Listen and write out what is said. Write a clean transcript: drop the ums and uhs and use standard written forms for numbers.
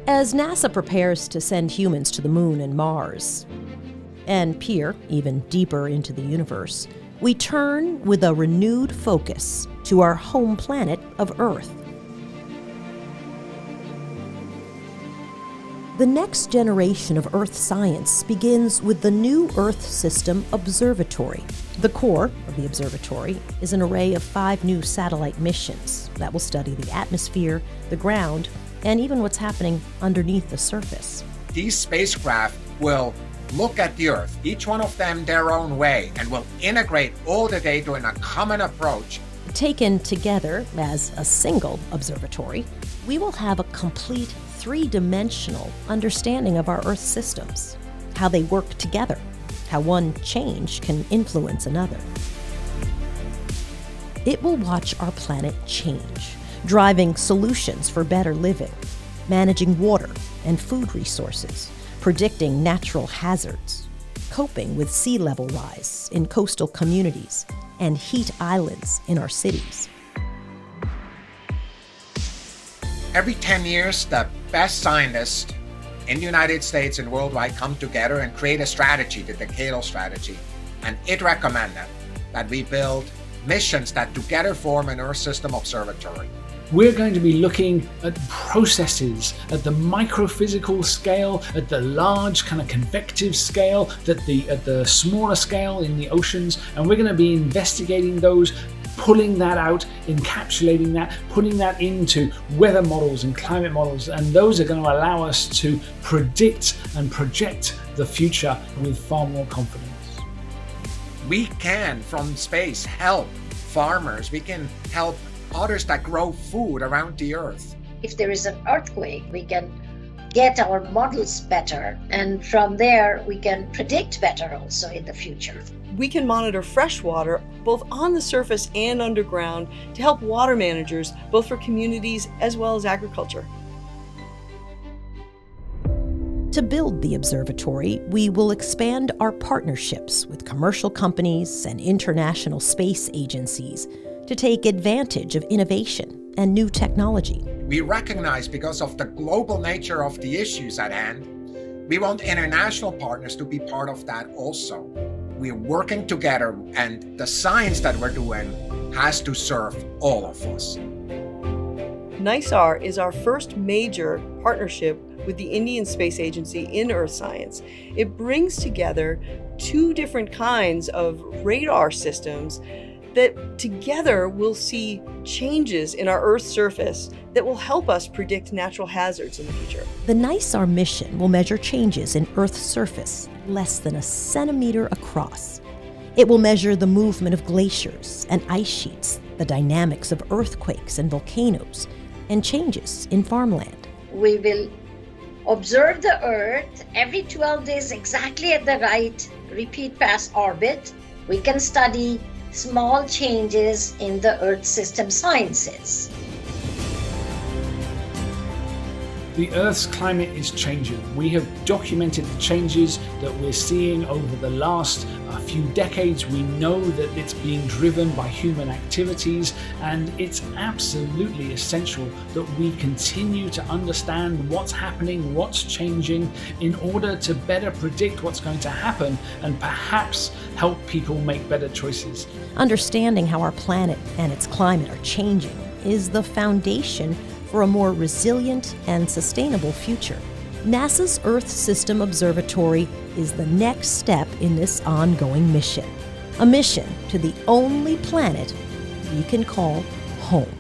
As NASA prepares to send humans to the Moon and Mars, and peer even deeper into the universe, we turn with a renewed focus to our home planet of Earth. The next generation of Earth science begins with the new Earth System Observatory. The core of the observatory is an array of 5 new satellite missions that will study the atmosphere, the ground, and even what's happening underneath the surface. These spacecraft will look at the Earth, each one of them their own way, and will integrate all the data in a common approach. Taken together as a single observatory, we will have a complete 3-dimensional understanding of our Earth systems, how they work together, how one change can influence another. It will watch our planet change, driving solutions for better living, managing water and food resources, predicting natural hazards, coping with sea level rise in coastal communities and heat islands in our cities. Every 10 years, the best scientists in the United States and worldwide come together and create a strategy, the decadal strategy. And it recommended that we build missions that together form an Earth System Observatory. We're going to be looking at processes at the microphysical scale, at the large kind of convective scale, at the smaller scale in the oceans, and we're going to be investigating those, pulling that out, encapsulating that, putting that into weather models and climate models, and those are going to allow us to predict and project the future with far more confidence. We can, from space, help farmers. We can help others that grow food around the Earth. If there is an earthquake, we can get our models better, and from there we can predict better also in the future. We can monitor fresh water both on the surface and underground to help water managers, both for communities as well as agriculture. To build the observatory, we will expand our partnerships with commercial companies and international space agencies to take advantage of innovation and new technology. We recognize, because of the global nature of the issues at hand, we want international partners to be part of that also. We're working together, and the science that we're doing has to serve all of us. NISAR is our first major partnership with the Indian Space Agency in Earth science. It brings together 2 different kinds of radar systems that together will see changes in our Earth's surface that will help us predict natural hazards in the future. The NISAR mission will measure changes in Earth's surface less than a centimeter across. It will measure the movement of glaciers and ice sheets, the dynamics of earthquakes and volcanoes, and changes in farmland. We will observe the Earth every 12 days exactly at the right repeat pass orbit. We can study small changes in the Earth system sciences. The Earth's climate is changing. We have documented the changes that we're seeing over the last few decades. We know that it's being driven by human activities, and it's absolutely essential that we continue to understand what's happening, what's changing, in order to better predict what's going to happen and perhaps help people make better choices. Understanding how our planet and its climate are changing is the foundation for a more resilient and sustainable future. NASA's Earth System Observatory is the next step in this ongoing mission, a mission to the only planet we can call home.